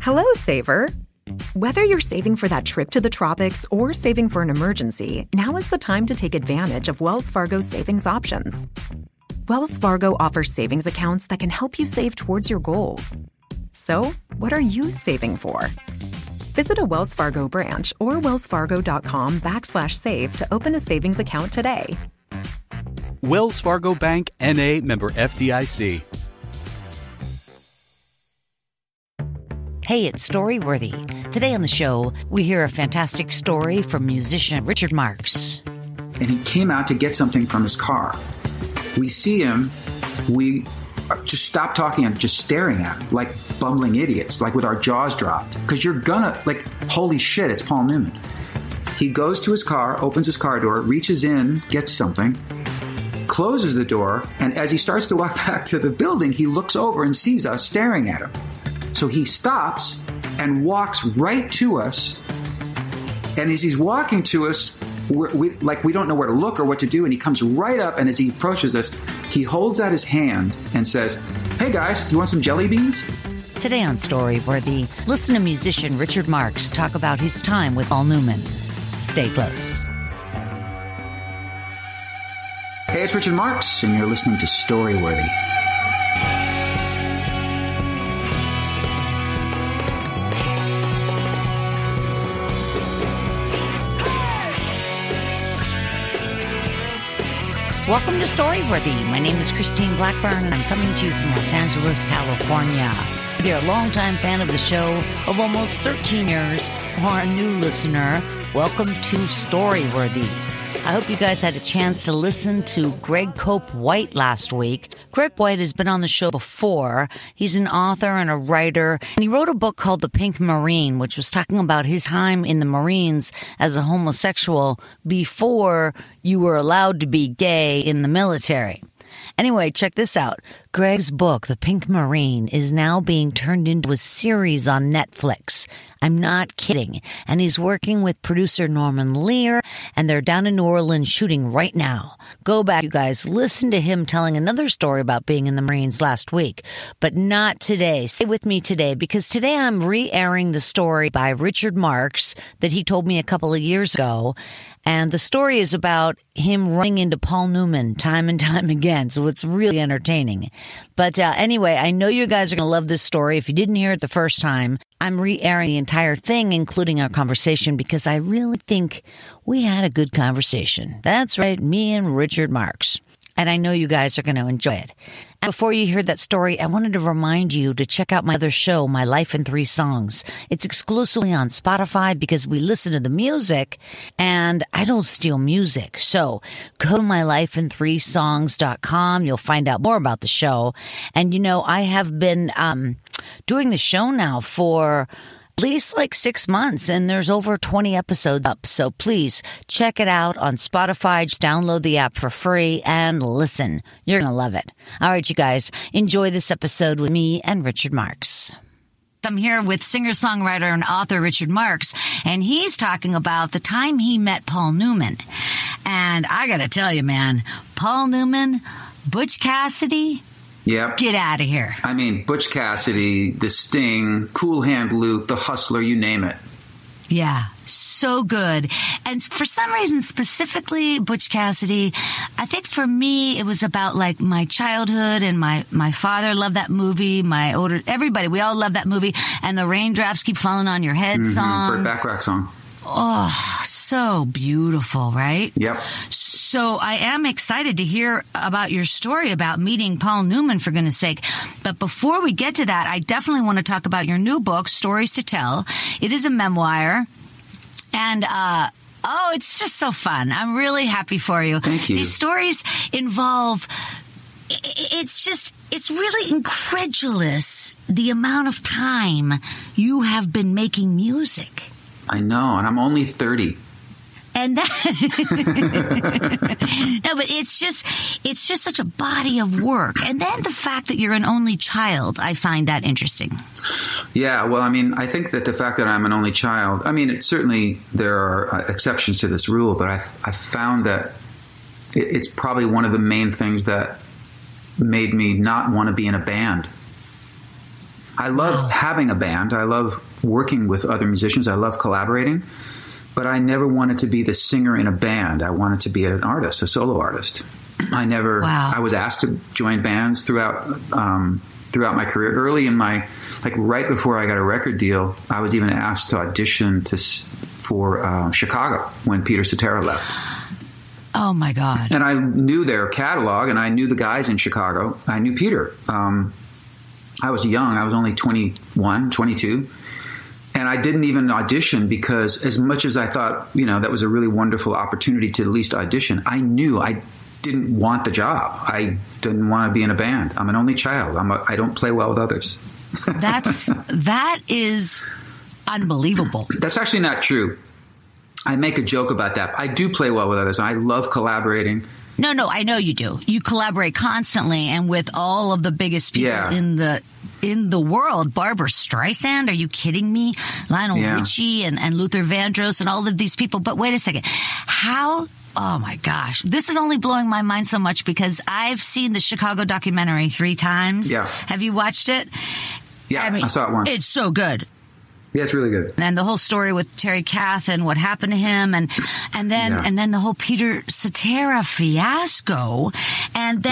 Hello, saver. Whether you're saving for that trip to the tropics or saving for an emergency, now is the time to take advantage of Wells Fargo's savings options. Wells Fargo offers savings accounts that can help you save towards your goals. So, what are you saving for? Visit a Wells Fargo branch or wellsfargo.com/save to open a savings account today. Wells Fargo Bank, N.A., member FDIC. Hey, it's Storyworthy. Today on the show, we hear a fantastic story from musician Richard Marx. And he came out to get something from his car. We see him, we just stop talking and just staring at him like bumbling idiots, like with our jaws dropped. Because you're gonna, like, holy shit, it's Paul Newman. He goes to his car, opens his car door, reaches in, gets something, closes the door, and as he starts to walk back to the building, he looks over and sees us staring at him. So he stops and walks right to us. And as he's walking to us, we don't know where to look or what to do. And he comes right up, and as he approaches us, he holds out his hand and says, "Hey guys, do you want some jelly beans?" Today on Storyworthy, listen to musician Richard Marx talk about his time with Paul Newman. Stay close. Hey, it's Richard Marx, and you're listening to Storyworthy. Welcome to Storyworthy. My name is Christine Blackburn, and I'm coming to you from Los Angeles, California. If you're a longtime fan of the show of almost 13 years or a new listener, welcome to Storyworthy. I hope you guys had a chance to listen to Greg Cope White last week. Greg White has been on the show before. He's an author and a writer, and he wrote a book called The Pink Marine, which was talking about his time in the Marines as a homosexual before you were allowed to be gay in the military. Anyway, check this out. Greg's book, The Pink Marine, is now being turned into a series on Netflix. I'm not kidding. And he's working with producer Norman Lear, and they're down in New Orleans shooting right now. Go back, you guys. Listen to him telling another story about being in the Marines last week, but not today. Stay with me today, because today I'm re-airing the story by Richard Marx that he told me a couple of years ago. And the story is about him running into Paul Newman time and time again. So it's really entertaining. But anyway, I know you guys are going to love this story. If you didn't hear it the first time, I'm re-airing the entire thing, including our conversation, because I really think we had a good conversation. That's right, me and Richard Marx. And I know you guys are going to enjoy it. And before you hear that story, I wanted to remind you to check out my other show, My Life in 3 Songs. It's exclusively on Spotify because we listen to the music, and I don't steal music. So go to mylifein3songs.com. You'll find out more about the show. And, you know, I have been doing the show now for at least like 6 months, and there's over 20 episodes up. So please check it out on Spotify. Just download the app for free and listen. You're going to love it. All right, you guys, enjoy this episode with me and Richard Marx. I'm here with singer-songwriter and author Richard Marx, and he's talking about the time he met Paul Newman. And I got to tell you, man, Paul Newman, Butch Cassidy, Yep. get out of here. I mean, Butch Cassidy, The Sting, Cool Hand Luke, The Hustler, you name it. Yeah, so good. And for some reason, specifically Butch Cassidy, I think for me, it was about like my childhood, and my father loved that movie. Everybody, we all love that movie. And the Raindrops Keep Falling on Your Head song. Burt Bacharach song. Oh, so beautiful, right? Yep. So I am excited to hear about your story about meeting Paul Newman, for goodness sake. But before we get to that, I definitely want to talk about your new book, Stories to Tell. It is a memoir. And, it's just so fun. I'm really happy for you. Thank you. These stories involve, it's really incredulous the amount of time you have been making music. I know, and I'm only 30. And that, no, but it's just such a body of work. And then the fact that you're an only child, I find that interesting. Yeah, well, I mean, I think that the fact that I'm an only child, I mean, certainly there are exceptions to this rule, but I found that it's probably one of the main things that made me not want to be in a band. I love having a band. I love working with other musicians. I love collaborating. But I never wanted to be the singer in a band. I wanted to be an artist, a solo artist. I was asked to join bands throughout my career. Early in my, right before I got a record deal, I was even asked to audition for Chicago when Peter Cetera left. Oh my God. And I knew their catalog, and I knew the guys in Chicago. I knew Peter. I was young. I was only 21, 22. And I didn't even audition because as much as I thought, that was a really wonderful opportunity to at least audition, I knew I didn't want the job. I didn't want to be in a band. I'm an only child. I don't play well with others. That is unbelievable. That's actually not true. I make a joke about that. I do play well with others. I love collaborating. No, I know you do. You collaborate constantly and with all of the biggest people in the world. Barbra Streisand, are you kidding me? Lionel Richie and Luther Vandross and all of these people. But wait a second. How? Oh my gosh. This is only blowing my mind so much because I've seen the Chicago documentary 3 times. Yeah. Have you watched it? Yeah, I saw it once. It's so good. Yeah, it's really good. And the whole story with Terry Kath and what happened to him, and then the whole Peter Cetera fiasco, and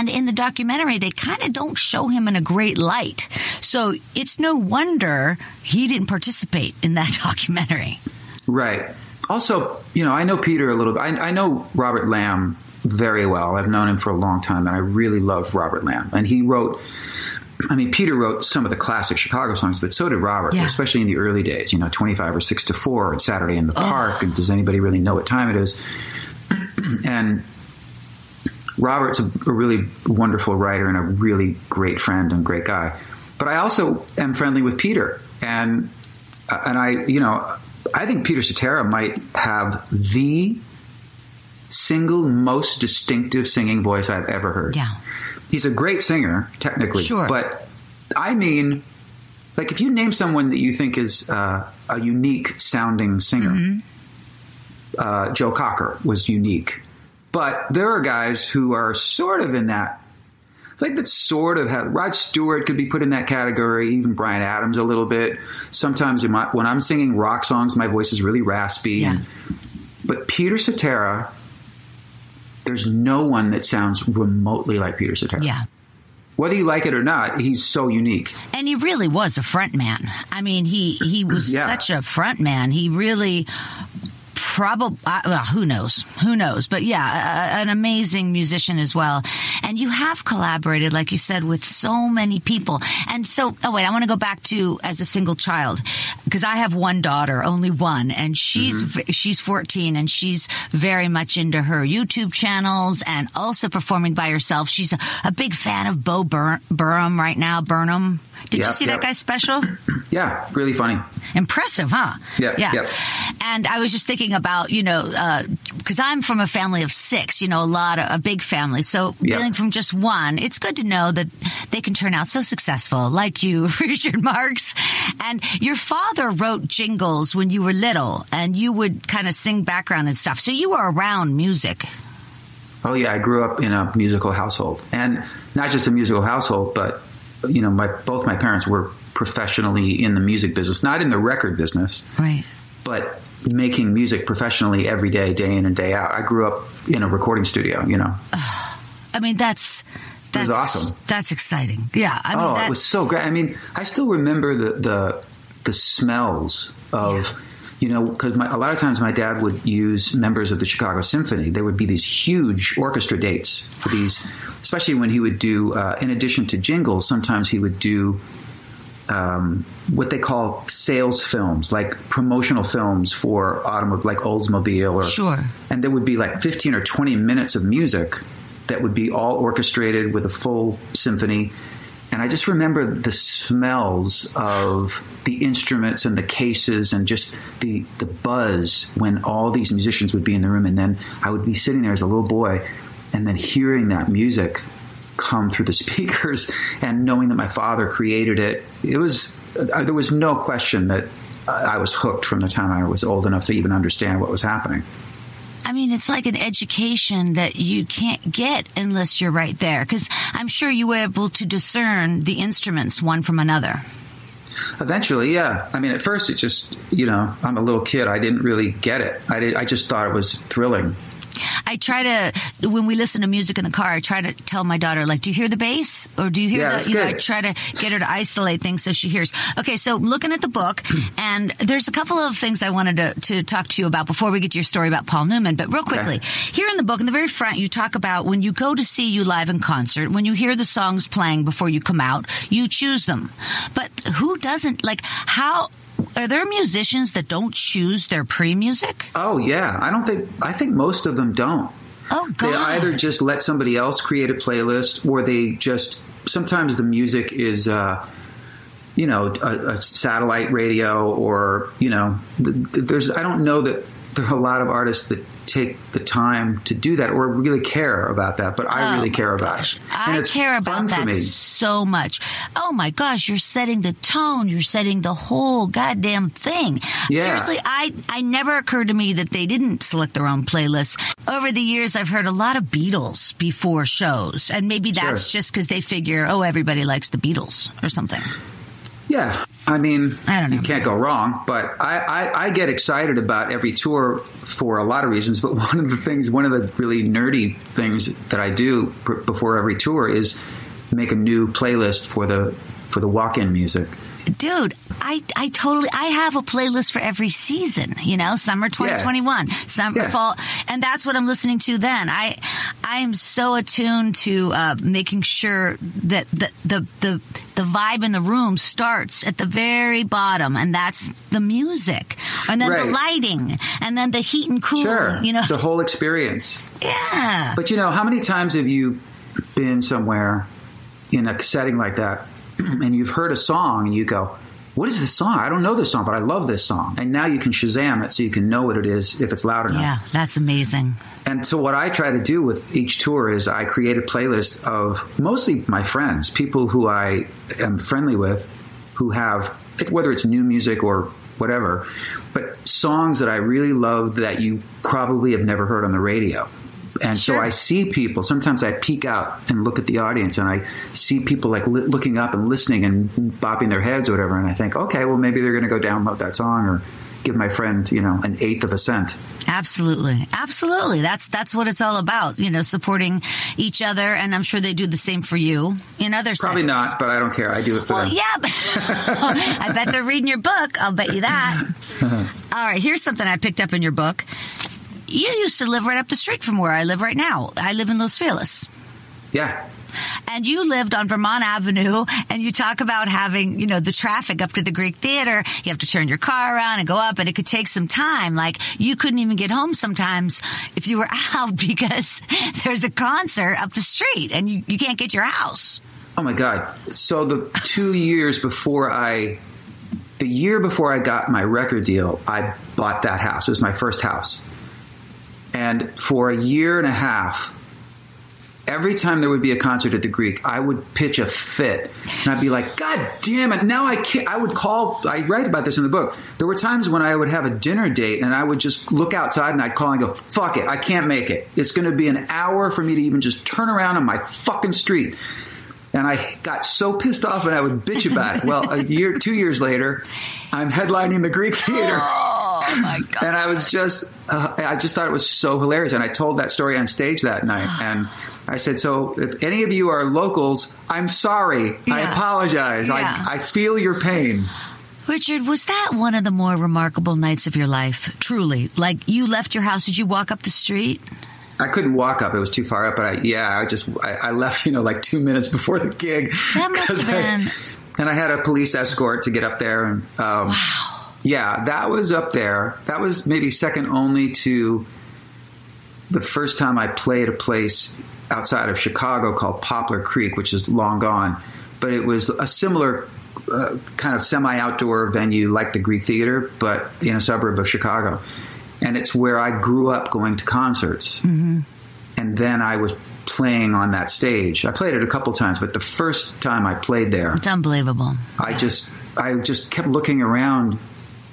in the documentary they kind of don't show him in a great light. So it's no wonder he didn't participate in that documentary. Right. Also, I know Peter a little bit. I know Robert Lamb very well. I've known him for a long time, and I really love Robert Lamb. And he wrote. Peter wrote some of the classic Chicago songs, but so did Robert, especially in the early days, 25 or 6 to 4 and Saturday in the Park. And does anybody really know what time it is? And Robert's a really wonderful writer and a really great friend and great guy. But I also am friendly with Peter. And I think Peter Cetera might have the single most distinctive singing voice I've ever heard. Yeah. He's a great singer, technically. Sure. But if you name someone that you think is a unique sounding singer, Joe Cocker was unique. But there are guys who are sort of in that, that sort of have, Rod Stewart could be put in that category, even Bryan Adams a little bit. Sometimes when I'm singing rock songs, my voice is really raspy. Yeah. But Peter Cetera, there's no one that sounds remotely like Peter Cetera. Yeah. Whether you like it or not, he's so unique. And he really was a front man. He was such a front man. He really probably, who knows? But an amazing musician as well. And you have collaborated, like you said, with so many people. And so, I want to go back to as a single child, because I have one daughter, only one, and she's 14, and she's very much into her YouTube channels and also performing by herself. She's a big fan of Bo Burnham right now. Burnham. Did you see that guy's special? Yeah, really funny. Impressive, huh? Yeah. And I was just thinking about, because I'm from a family of 6, a big family. So dealing from just one, it's good to know that they can turn out so successful, like you, Richard Marx. And your father wrote jingles when you were little, and you would kind of sing background and stuff. So you were around music. Oh, yeah. I grew up in a musical household. And not just a musical household, but both my parents were professionally in the music business, not in the record business, right? But making music professionally every day, day in and day out. I grew up in a recording studio, That's awesome. That's exciting. Yeah. It was so great. I still remember the smells of, because a lot of times my dad would use members of the Chicago Symphony. There would be these huge orchestra dates for these, especially when he would do, in addition to jingles, sometimes he would do what they call sales films, like promotional films for like Oldsmobile. Sure. And there would be 15 or 20 minutes of music that would be all orchestrated with a full symphony. And I just remember the smells of the instruments and the cases and just the buzz when all these musicians would be in the room. And then I would be sitting there as a little boy and then hearing that music come through the speakers and knowing that my father created it. There was no question that I was hooked from the time I was old enough to even understand what was happening. I mean, it's like an education that you can't get unless you're right there. Because I'm sure you were able to discern the instruments one from another. Eventually, yeah. I mean, at first it just, I'm a little kid. I didn't really get it. I just thought it was thrilling. I try to, when we listen to music in the car, I try to tell my daughter, like, do you hear the bass? Or do you hear I try to get her to isolate things so she hears. Okay, so I'm looking at the book, and there's a couple of things I wanted to talk to you about before we get to your story about Paul Newman. But real quickly, here in the book, in the very front, you talk about when you go to see you live in concert, when you hear the songs playing before you come out, you choose them. But who doesn't? Like, how... Are there musicians that don't choose their pre-music? Oh, yeah. I think most of them don't. Oh, God. They either just let somebody else create a playlist, or they just, sometimes the music is, a satellite radio, or, I don't know that there are a lot of artists that take the time to do that or really care about that, but I really care about it. I care about that so much. Oh my gosh, you're setting the tone. You're setting the whole goddamn thing. Yeah. Seriously, I never occurred to me that they didn't select their own playlists. Over the years, I've heard a lot of Beatles before shows, and maybe that's just because they figure, everybody likes the Beatles or something. Yeah. I mean, I don't know. You can't go wrong, but I get excited about every tour for a lot of reasons. But one of the really nerdy things that I do before every tour is make a new playlist for the walk-in music. Dude, I have a playlist for every season, summer 2021, summer, fall, and that's what I'm listening to then. I am so attuned to making sure that the vibe in the room starts at the very bottom, and that's the music, and then the lighting, and then the heat and cool. Sure, it's a whole experience. Yeah. But how many times have you been somewhere in a setting like that, and you've heard a song and you go, what is this song? I don't know this song, but I love this song. And now you can Shazam it so you can know what it is if it's loud enough. Yeah, that's amazing. And so what I try to do with each tour is I create a playlist of mostly my friends, people who I am friendly with, who have, whether it's new music or whatever, but songs that I really love that you probably have never heard on the radio. And so I see people, sometimes I peek out and look at the audience, and I see people like looking up and listening and bopping their heads or whatever. And I think, okay, well, maybe they're going to go download that song or give my friend, an eighth of a cent. Absolutely. Absolutely. That's what it's all about, supporting each other. And I'm sure they do the same for you in other Probably settings. Not, but I don't care. I do it for them. Yeah. But I bet they're reading your book. I'll bet you that. All right. Here's something I picked up in your book. You used to live right up the street from where I live right now. I live in Los Feliz. Yeah. And you lived on Vermont Avenue, and you talk about having, the traffic up to the Greek Theater. You have to turn your car around and go up, and it could take some time. Like, you couldn't even get home sometimes if you were out because there's a concert up the street, and you can't get your house. Oh, my God. So the year before I got my record deal, I bought that house. It was my first house. And for a year and a half, every time there would be a concert at the Greek, I would pitch a fit. And I'd be like, God damn it, now I can't. I write about this in the book. There were times when I would have a dinner date and I would just look outside and I'd call and go, fuck it, I can't make it. It's going to be an hour for me to even just turn around on my fucking street. And I got so pissed off and I would bitch about it. Well, 2 years later, I'm headlining the Greek Theater. Oh, my God. And I was I just thought it was so hilarious. And I told that story on stage that night. And I said, so if any of you are locals, I'm sorry. Yeah. I apologize. Yeah. I feel your pain. Richard, was that one of the more remarkable nights of your life? Truly. Like, you left your house. Did you walk up the street? I couldn't walk up. It was too far up. But I left, like 2 minutes before the gig. That must have been. And I had a police escort to get up there. And, wow. Yeah, that was up there. That was maybe second only to the first time I played a place outside of Chicago called Poplar Creek, which is long gone. But it was a similar kind of semi-outdoor venue like the Greek Theater, but in a suburb of Chicago. And it's where I grew up going to concerts. Mm-hmm. And then I was playing on that stage. I played it a couple times, but the first time I played there... It's unbelievable. I just kept looking around.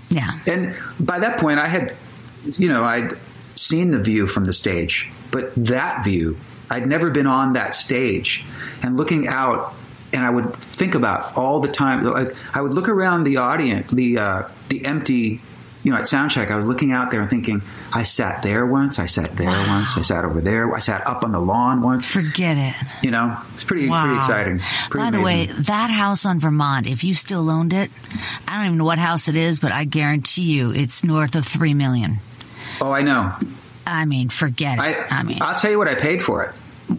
Yeah. And by that point, I had, I'd seen the view from the stage, but that view, I'd never been on that stage. And looking out, and I would think about all the time, like, I would look around the audience, the empty, at soundcheck, I was looking out there and thinking, I sat there once, I sat there once, I sat over there, I sat up on the lawn once. Forget it. It's pretty exciting. Pretty By the amazing. way, that house on Vermont, if you still owned it, I don't even know what house it is, but I guarantee you it's north of $3 million. Oh, I know. I mean, forget it. I'll tell you what I paid for it.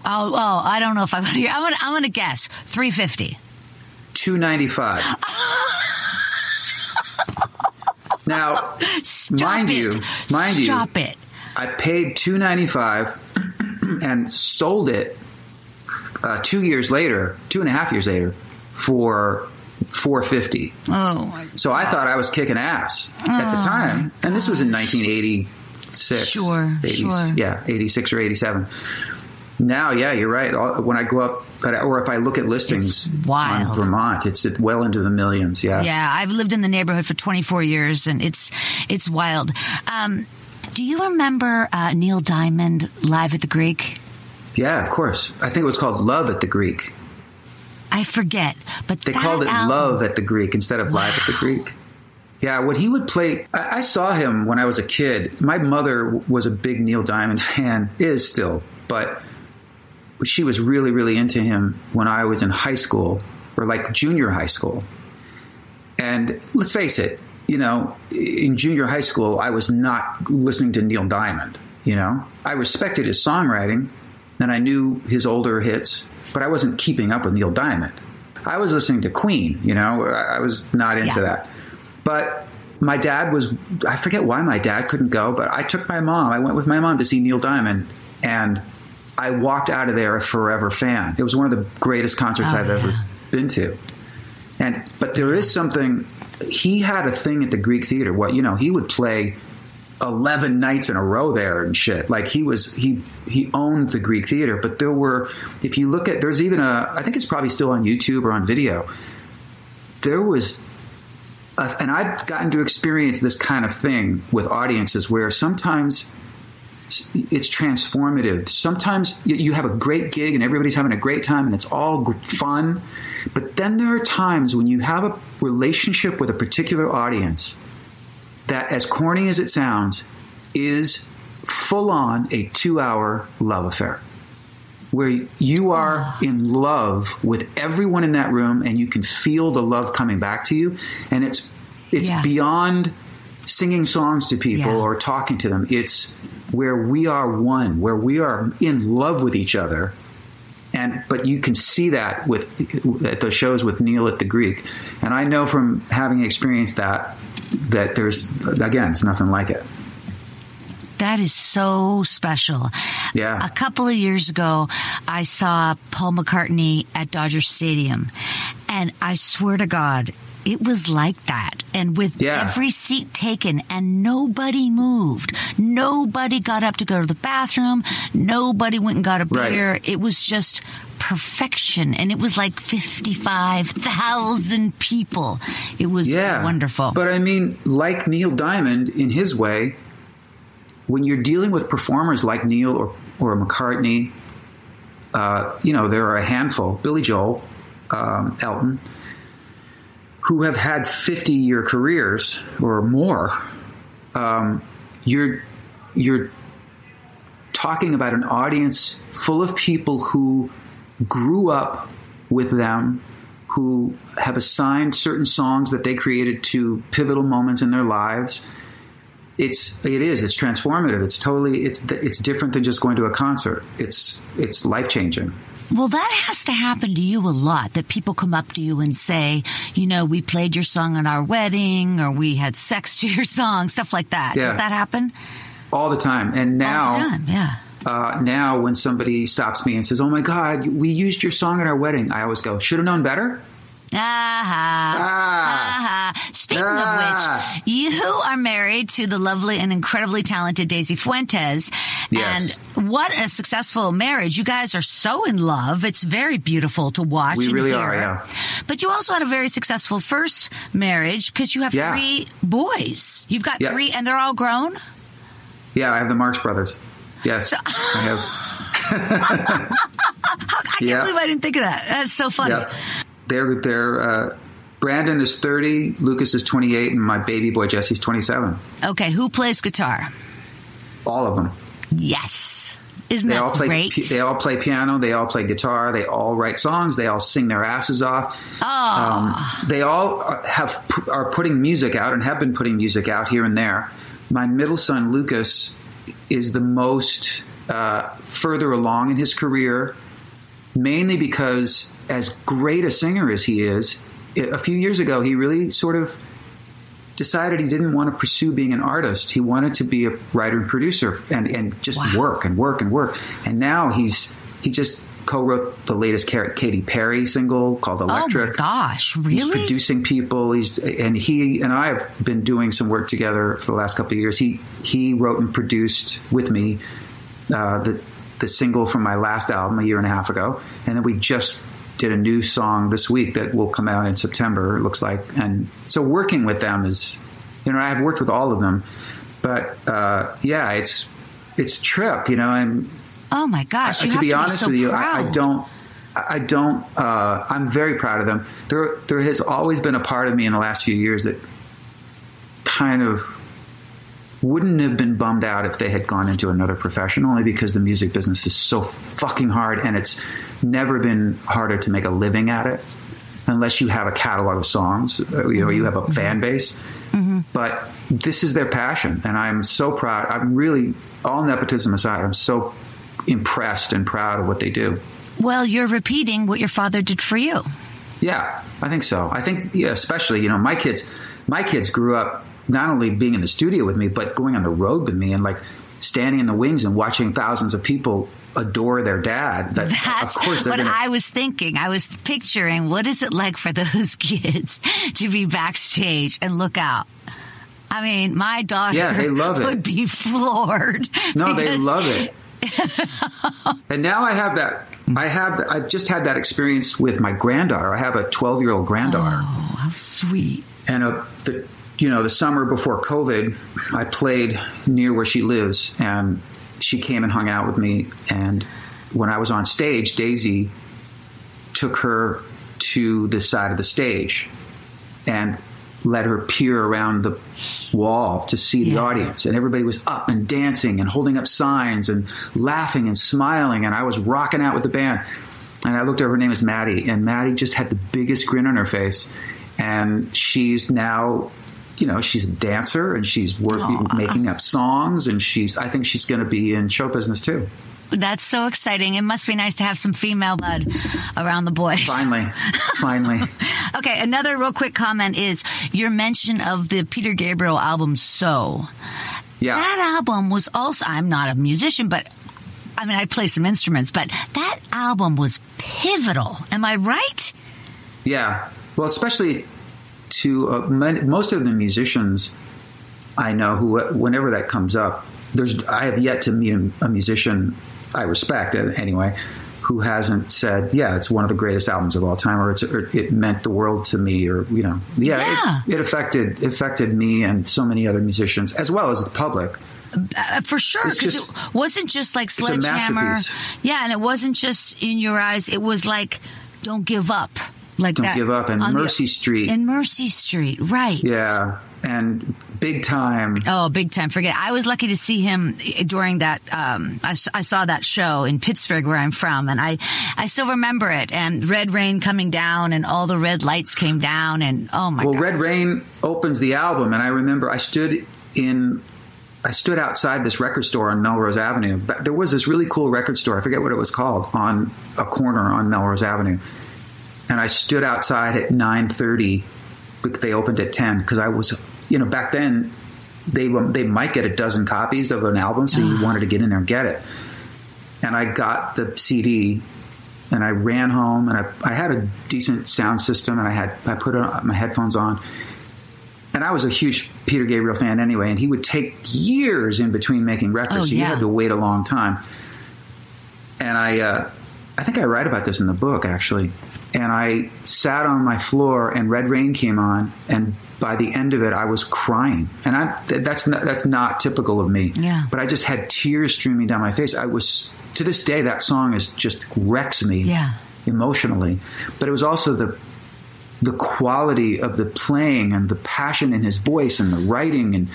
Oh, I don't know if I'm going to guess $350. $295. Now, mind you, stop it. I paid $295 and sold it 2 years later, 2.5 years later, for $450. Oh my God. So I thought I was kicking ass at the time, and this was in 1986. Sure. 86 or 87. Now, you're right. When I go up, or if I look at listings on Vermont, it's well into the millions. Yeah. Yeah. I've lived in the neighborhood for 24 years, and it's wild. Do you remember Neil Diamond live at the Greek? Yeah, of course. I think it was called Love at the Greek. I forget, but they called it Love at the Greek instead of Live at the Greek. Yeah, when he would play, I saw him when I was a kid. My mother was a big Neil Diamond fan, is still, but she was really, really into him when I was in high school, or like junior high school. And let's face it, in junior high school, I was not listening to Neil Diamond. I respected his songwriting and I knew his older hits, but I wasn't keeping up with Neil Diamond. I was listening to Queen, I was not into that. But my dad I forget why my dad couldn't go, but I went with my mom to see Neil Diamond, and I walked out of there a forever fan. It was one of the greatest concerts I've ever been to. But there is something, he had a thing at the Greek Theater. He would play 11 nights in a row there and shit. Like he owned the Greek Theater. But there were, if you look at, there's even I think it's probably still on YouTube or on video. There was, and I've gotten to experience this kind of thing with audiences where sometimes it's transformative. Sometimes you have a great gig and everybody's having a great time and it's all fun. But then there are times when you have a relationship with a particular audience that, as corny as it sounds, is full on a 2-hour love affair where you are in love with everyone in that room and you can feel the love coming back to you. And it's beyond singing songs to people or talking to them. It's where we are one, where we are in love with each other. But you can see that at the shows with Neil at the Greek. And I know from having experienced that there's, again, it's nothing like it. That is so special. Yeah. A couple of years ago, I saw Paul McCartney at Dodger Stadium. And I swear to God, it was like that. And with every seat taken and nobody moved. Nobody got up to go to the bathroom. Nobody went and got a beer. Right. It was just perfection. And it was like 55,000 people. It was wonderful. But I mean, like Neil Diamond in his way, when you're dealing with performers like Neil or McCartney, there are a handful, Billy Joel, Elton, who have had 50-year careers or more. You're talking about an audience full of people who grew up with them, who have assigned certain songs that they created to pivotal moments in their lives. It's transformative. It's different than just going to a concert. It's life-changing. Well, that has to happen to you a lot, that people come up to you and say, we played your song at our wedding, or we had sex to your song, stuff like that. Yeah. Does that happen? All the time. And now, all the time, yeah. Now when somebody stops me and says, oh my God, we used your song at our wedding, I always go, should have known better? Speaking of which, you are married to the lovely and incredibly talented Daisy Fuentes. Yes. And what a successful marriage. You guys are so in love. It's very beautiful to watch. We really hear. are, yeah. But you also had a very successful first marriage because you have 3 boys. You've got 3 and they're all grown? Yeah, I have the Marx Brothers. Yes, So- I have. I can't believe I didn't think of that. That's so funny. Yeah. They're Brandon is 30, Lucas is 28, and my baby boy Jesse's 27. Okay, who plays guitar? All of them. Yes. Isn't They that all play. great? They all play piano. They all play guitar. They all write songs. They all sing their asses off. They all are putting music out and have been putting music out here and there. My middle son Lucas is the most further along in his career, mainly because, as great a singer as he is, a few years ago he really sort of decided he didn't want to pursue being an artist. He wanted to be a writer and producer and just work and work and work. And now he just co-wrote the latest Katy Perry single called Electric. Oh my gosh, really? He's producing people. He and I have been doing some work together for the last couple of years. He wrote and produced with me the single from my last album a year and a half ago, and then we just did a new song this week that will come out in September, it looks like. And so working with them is, I've worked with all of them, but it's a trip, and oh my gosh, to be honest so with you, proud. I'm very proud of them. There has always been a part of me in the last few years that kind of wouldn't have been bummed out if they had gone into another profession, only because the music business is so fucking hard, and it's never been harder to make a living at it unless you have a catalog of songs, you have a fan base. Mm-hmm. But this is their passion, and I'm so proud. I'm really, all nepotism aside, I'm so impressed and proud of what they do. Well, you're repeating what your father did for you. Yeah, I think so. I think, especially, my kids grew up not only being in the studio with me, but going on the road with me and like standing in the wings and watching thousands of people adore their dad. That's of course what I was thinking. I was picturing, what is it like for those kids to be backstage and look out? I mean, my daughter they love it. would be floored. No, they love it. And now I have that. I've just had that experience with my granddaughter. I have a 12-year-old granddaughter. Oh, how sweet. And the summer before COVID, I played near where she lives, and she came and hung out with me. And when I was on stage, Daisy took her to the side of the stage and let her peer around the wall to see the audience. And everybody was up and dancing and holding up signs and laughing and smiling. And I was rocking out with the band. And I looked over, her name is Maddie. And Maddie just had the biggest grin on her face. And she's now, she's a dancer, and she's making up songs. And I think she's going to be in show business too. That's so exciting. It must be nice to have some female blood around the boys. Finally. Okay, another real quick comment is your mention of the Peter Gabriel album, So. Yeah. That album was also, I'm not a musician, but I play some instruments, but that album was pivotal. Am I right? Yeah. Well, especially to most of the musicians I know who, whenever that comes up, I have yet to meet a musician I respect anyway, who hasn't said, it's one of the greatest albums of all time, or it meant the world to me, or, it affected me and so many other musicians, as well as the public. For sure, because it wasn't just like Sledgehammer. Yeah, and it wasn't just In Your Eyes. It was like, Don't Give Up. Like Don't Give Up, and Mercy Street. And Mercy Street, right. Yeah, and Big Time. Oh, Big Time. Forget it. I was lucky to see him during that. I saw that show in Pittsburgh, where I'm from, and I still remember it. And Red Rain coming down, and all the red lights came down, and oh my God. Well, Red Rain opens the album, and I remember I stood outside this record store on Melrose Avenue. There was this really cool record store. I forget what it was called, on a corner on Melrose Avenue. And I stood outside at 9:30, but they opened at 10, because I was, back then they might get a dozen copies of an album, so you wanted to get in there and get it. And I got the CD, and I ran home, and I had a decent sound system, and I put my headphones on. And I was a huge Peter Gabriel fan anyway, and he would take years in between making records, so you had to wait a long time. And I think I write about this in the book, actually. And I sat on my floor and Red Rain came on, and by the end of it, I was crying. And that's not typical of me. Yeah. But I just had tears streaming down my face. To this day, that song just wrecks me emotionally. But it was also the quality of the playing and the passion in his voice and the writing, and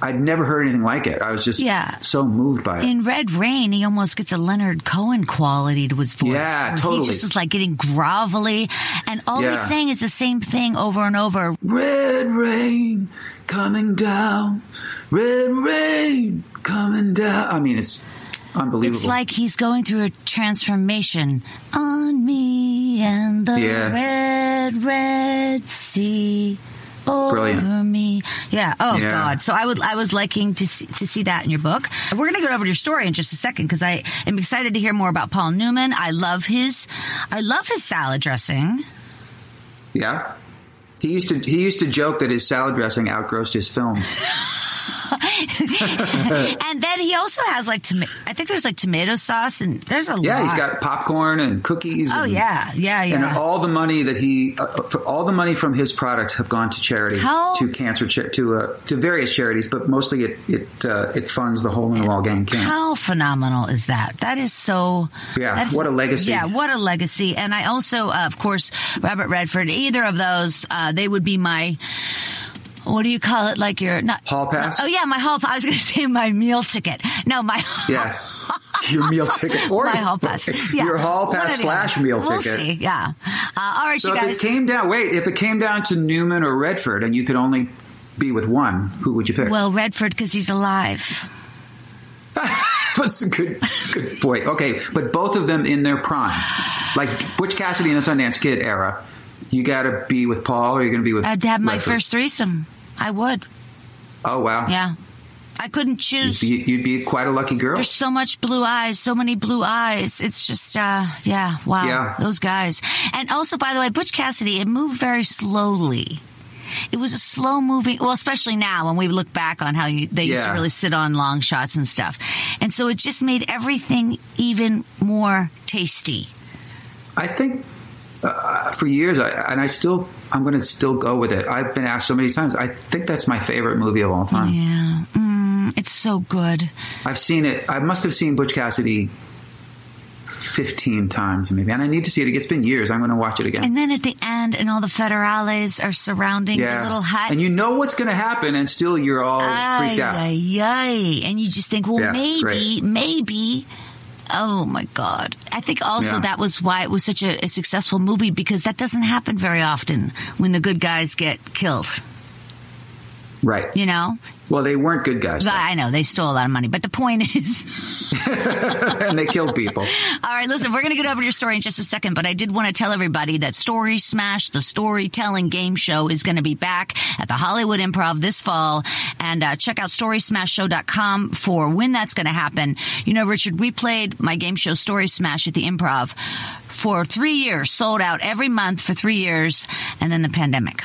I'd never heard anything like it. I was just so moved by it. In Red Rain, he almost gets a Leonard Cohen quality to his voice. Yeah, totally. He just is like getting grovelly, and all he's saying is the same thing over and over. Red rain coming down, red rain coming down. I mean, it's unbelievable. It's like he's going through a transformation on me and the red sea. Over me. Yeah. Oh, God. So I was liking to see that in your book. We're going to go over to your story in just a second because I am excited to hear more about Paul Newman. I love his salad dressing. Yeah. He used to joke that his salad dressing outgrossed his films. And then he also has I think there's tomato sauce, and there's a lot. Yeah, he's got popcorn and cookies. Oh, yeah. And all the money that all the money from his products have gone to charity, to cancer, to various charities, but mostly it funds the Hole in the Wall Gang camp. How phenomenal is that? That is so. Yeah, what a legacy. Yeah, what a legacy. And I also, of course, Robert Redford. Either of those, they would be my. What do you call it? Like your hall pass? Oh yeah, my hall. I was going to say my meal ticket. No, my your meal ticket or my hall pass. Yeah. Your hall pass / meal ticket. We'll see. Yeah. All right, so you guys. If it came down to Newman or Redford, and you could only be with one, who would you pick? Well, Redford, because he's alive. That's a good point. Okay, but both of them in their prime, like Butch Cassidy and the Sundance Kid era. You got to be with Paul, or you're going to be with I'd have my Redford? first threesome. I would. Oh, wow. Yeah. I couldn't choose. You'd be quite a lucky girl. There's so many blue eyes. It's just, wow. Yeah. Those guys. And also, by the way, Butch Cassidy, it moved very slowly. It was a slow moving, well, especially now when we look back on how they used to really sit on long shots and stuff. And so it just made everything even more tasty. I think for years, I'm going to still go with it. I've been asked so many times. I think that's my favorite movie of all time. Yeah. It's so good. I've seen it. I must have seen Butch Cassidy 15 times maybe, and I need to see it. It's been years. I'm going to watch it again. And then at the end, and all the federales are surrounding the little hut. And you know what's going to happen, and still you're all freaked out. And you just think, well, maybe. Oh, my God. I think also that was why it was such a successful movie, because that doesn't happen very often when the good guys get killed. Right. You know? Well, they weren't good guys. I know. They stole a lot of money. But the point is... and they killed people. All right, listen, we're going to get over to your story in just a second, but I did want to tell everybody that Story Smash, the storytelling game show, is going to be back at the Hollywood Improv this fall. And check out StorySmashShow.com for when that's going to happen. You know, Richard, we played my game show Story Smash at the Improv for 3 years, sold out every month for 3 years, and then the pandemic.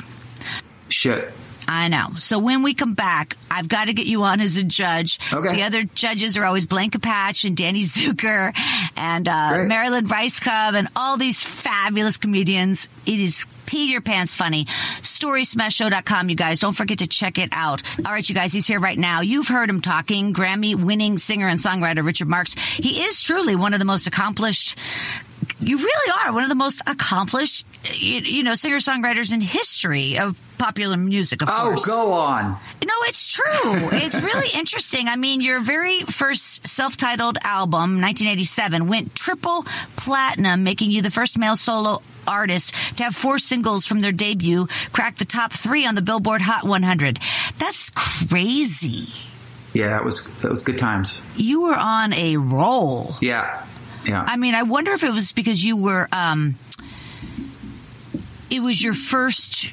Shit. I know. So when we come back, I've got to get you on as a judge. Okay. The other judges are always Blanca Patch and Danny Zucker and Marilyn Rice-Cub and all these fabulous comedians. It is pee your pants funny. StorySmashShow.com, you guys. Don't forget to check it out. All right, you guys, he's here right now. You've heard him talking. Grammy winning singer and songwriter Richard Marx. He is truly one of the most accomplished... You really are one of the most accomplished, singer-songwriters in history of popular music, of course. Oh, go on. No, it's true. It's really interesting. I mean, your very first self-titled album, 1987, went triple platinum, making you the first male solo artist to have 4 singles from their debut crack the top 3 on the Billboard Hot 100. That's crazy. Yeah, that was good times. You were on a roll. Yeah. Yeah. I mean, I wonder if it was because you were, it was your first,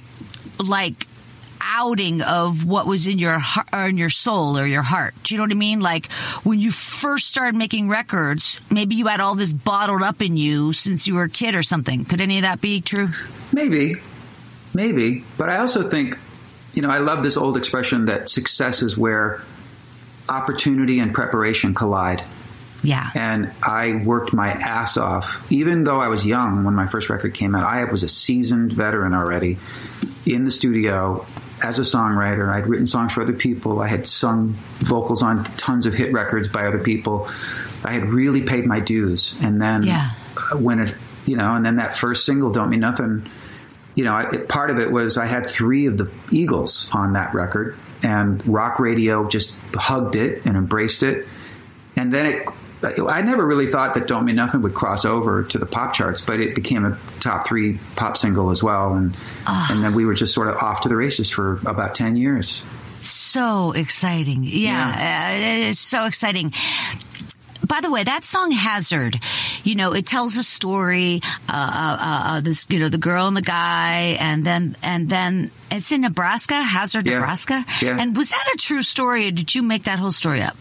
outing of what was in your heart, or in your soul or your heart. Do you know what I mean? Like, when you first started making records, maybe you had all this bottled up in you since you were a kid or something. Could any of that be true? Maybe. But I also think, I love this old expression that success is where opportunity and preparation collide. Yeah. And I worked my ass off. Even though I was young when my first record came out, I was a seasoned veteran already in the studio as a songwriter. I'd written songs for other people. I had sung vocals on tons of hit records by other people. I had really paid my dues. And then when it, and then that first single, Don't Mean Nothing, part of it was I had 3 of the Eagles on that record, and rock radio just hugged it and embraced it. And then I never really thought that Don't Mean Nothing would cross over to the pop charts, but it became a top 3 pop single as well. And then we were just sort of off to the races for about 10 years. So exciting. Yeah. It's so exciting. By the way, that song Hazard, it tells a story, this, the girl and the guy, and then it's in Nebraska, Hazard, Nebraska. Yeah. And was that a true story, or did you make that whole story up?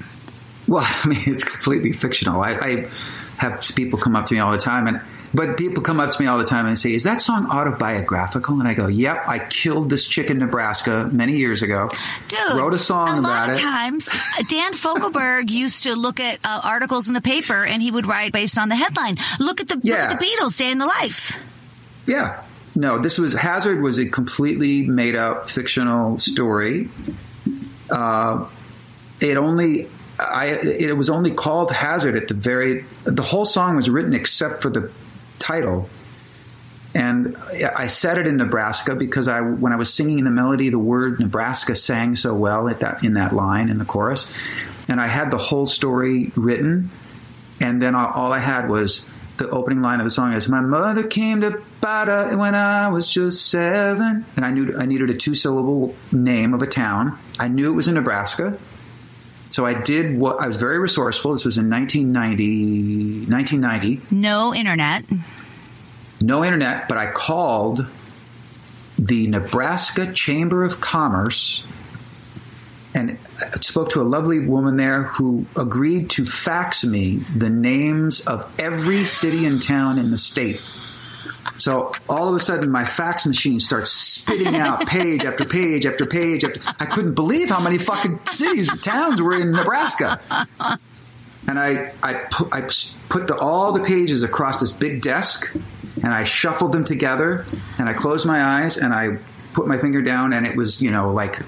Well, I mean, it's completely fictional. I have people come up to me all the time, but people come up to me all the time and say, "Is that song autobiographical?" And I go, "Yep, I killed this chick in Nebraska many years ago. Dude, wrote a song about it." A lot of times, Dan Fogelberg used to look at articles in the paper, and he would write based on the headline. Look at the Beatles, Day in the Life. Yeah. No, Hazard was a completely made up fictional story. It was only called Hazard at the whole song was written except for the title. And I said it in Nebraska because when I was singing the melody, the word Nebraska sang so well in that line in the chorus. And I had the whole story written. And then all I had was the opening line of the song is, "My mother came to Bada when I was just 7. And I needed a 2-syllable name of a town. I knew it was in Nebraska. So I was very resourceful. This was in 1990. No internet, but I called the Nebraska Chamber of Commerce and spoke to a lovely woman there who agreed to fax me the names of every city and town in the state. So all of a sudden, my fax machine starts spitting out page after page after page. I couldn't believe how many fucking cities and towns were in Nebraska. And I put all the pages across this big desk, and I shuffled them together, and I closed my eyes, and I put my finger down, and it was, like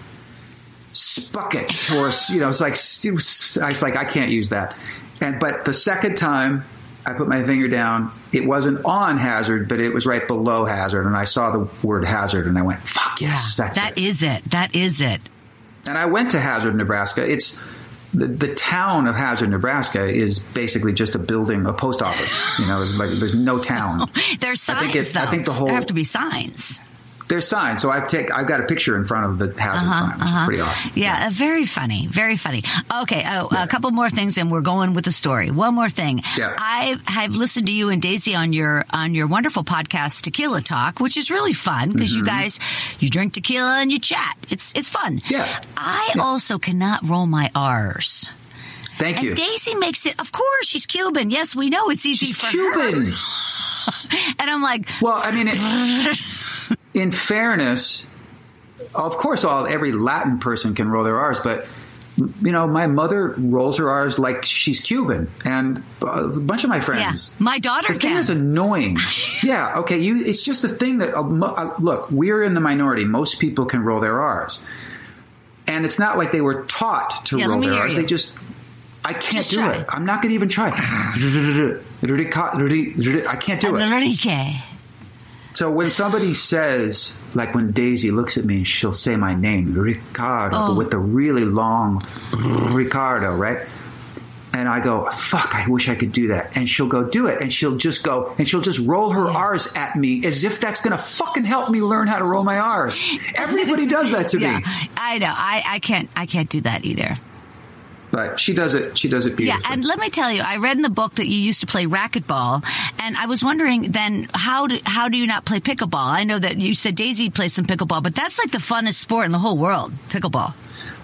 Spucket, or, it's like, I was like, I can't use that. But the second time I put my finger down, it wasn't on Hazard, but it was right below Hazard. And I saw the word Hazard and I went, fuck yes, that is it. That is it. And I went to Hazard, Nebraska. It's the town of Hazard, Nebraska is basically just a building, a post office. There's no town. There's signs, though. I think there have to be signs. There's signs. So I've got a picture in front of the Hazard sign, which is pretty awesome. Yeah, very funny. Very funny. Okay, a couple more things and we're going with the story. One more thing. Yeah. I've listened to you and Daisy on your wonderful podcast, Tequila Talk, which is really fun because you guys, you drink tequila and you chat. It's fun. Yeah. I also cannot roll my R's. Thank you. And Daisy makes it, of course, she's Cuban. Yes, we know it's easy for Cuban. her. And I'm like, well, I mean, in fairness, of course, every Latin person can roll their R's, but my mother rolls her R's like she's Cuban, and a bunch of my friends. Yeah, my daughter can. The thing is annoying. Yeah, okay, it's just a thing that look, we're in the minority. Most people can roll their R's, and it's not like they were taught to roll their R's. They just. I can't do it. I'm not going to even try. I can't do it. So when somebody says, like when Daisy looks at me and she'll say my name, Ricardo, but with the really long Ricardo, right? And I go, fuck, I wish I could do that. And she'll go do it. And she'll just go, and she'll just roll her R's at me as if that's going to fucking help me learn how to roll my R's. Everybody does that to me. I know. I can't do that either. But she does it beautifully. Yeah, and let me tell you, I read in the book that you used to play racquetball, and I was wondering then how do you not play pickleball? I know that you said Daisy plays some pickleball, but that's like the funnest sport in the whole world, pickleball.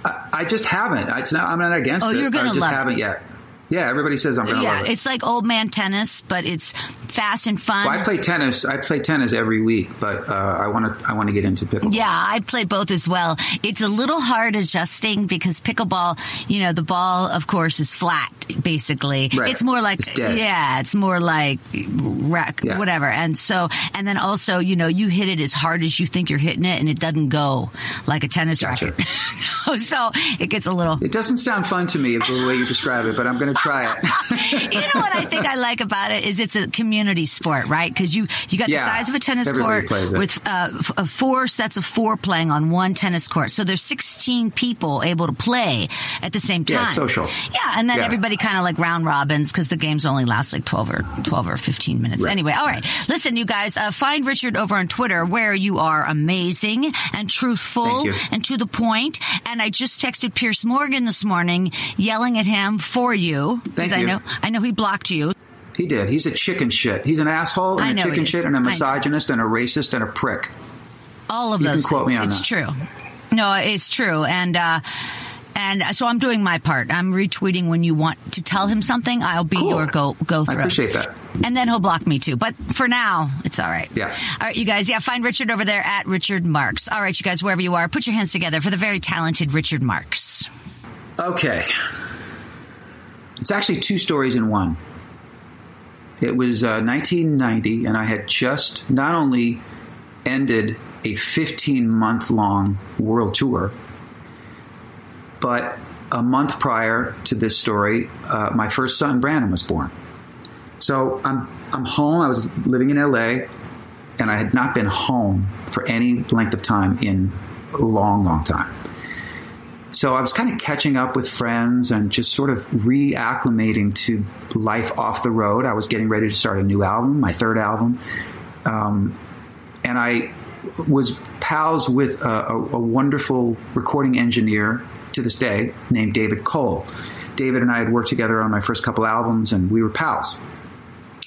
I just haven't. I'm not against it. You're going to love it. I just haven't yet. Yeah, everybody says I'm going to love it. It's like old man tennis, but it's fast and fun. Well, I play tennis every week, but I want to get into pickleball. Yeah, I play both as well. It's a little hard adjusting because pickleball, the ball, of course, is flat, basically. Right. It's more like, it's dead. Yeah, it's more like whatever. And then also, you hit it as hard as you think you're hitting it, and it doesn't go like a tennis racket. So it gets a little... It doesn't sound fun to me the way you describe it, but I'm going to try it. You know what I think I like about it is it's a community sport, right? Because you got the size of a tennis court with 4 sets of 4 playing on one tennis court. So there's 16 people able to play at the same time. Yeah, social. Yeah, and then everybody kind of like round robins because the games only last like 12 or 15 minutes. Right. Anyway, all right. Listen, you guys, find Richard over on Twitter where you are amazing and truthful and to the point. And I just texted Pierce Morgan this morning yelling at him for you. Thank you. I know he blocked you. He did. He's a chicken shit. He's an asshole and a chicken shit and a misogynist and a racist and a prick. All of those things. You can quote me on that. It's true. No, it's true. And so I'm doing my part. I'm retweeting when you want to tell him something. I'll be your go through. I appreciate that. And then he'll block me too. But for now, it's all right. Yeah. All right, you guys. Yeah, find Richard over there at Richard Marx. All right, you guys, wherever you are, put your hands together for the very talented Richard Marx. Okay. It's actually 2 stories in one. It was 1990, and I had just not only ended a 15-month-long world tour, but a month prior to this story, my first son, Brandon, was born. So I'm home. I was living in L.A., and I had not been home for any length of time in a long, long time. So I was kind of catching up with friends and just sort of reacclimating to life off the road. I was getting ready to start a new album, my 3rd album. And I was pals with a wonderful recording engineer to this day named David Cole. David and I had worked together on my first couple albums, and we were pals.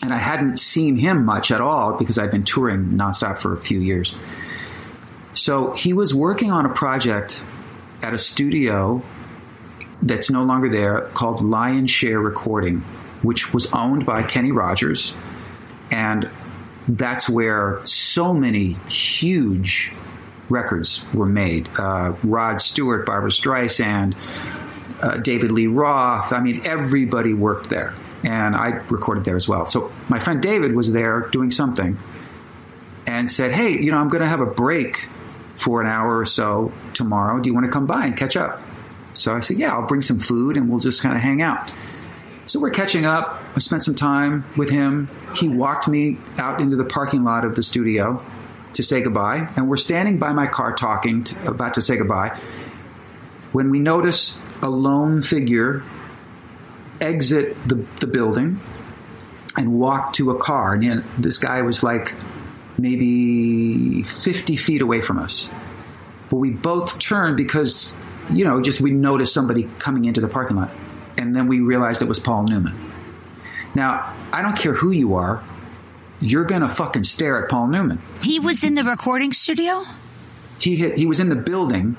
And I hadn't seen him much at all because I'd been touring nonstop for a few years. So he was working on a project at a studio that's no longer there called Lion Share Recording, which was owned by Kenny Rogers. And that's where so many huge records were made. Rod Stewart, Barbra Streisand, David Lee Roth. I mean, everybody worked there. And I recorded there as well. So my friend David was there doing something and said, hey, I'm going to have a break for an hour or so tomorrow. Do you want to come by and catch up? So I said, yeah, I'll bring some food and we'll just kind of hang out. So we're catching up. I spent some time with him. He walked me out into the parking lot of the studio to say goodbye. And we're standing by my car talking, about to say goodbye, when we notice a lone figure exit the building and walk to a car. And this guy was like maybe 50 feet away from us. But we both turned because, we noticed somebody coming into the parking lot. And then we realized it was Paul Newman. Now, I don't care who you are. You're going to fucking stare at Paul Newman. He was in the recording studio? He was in the building.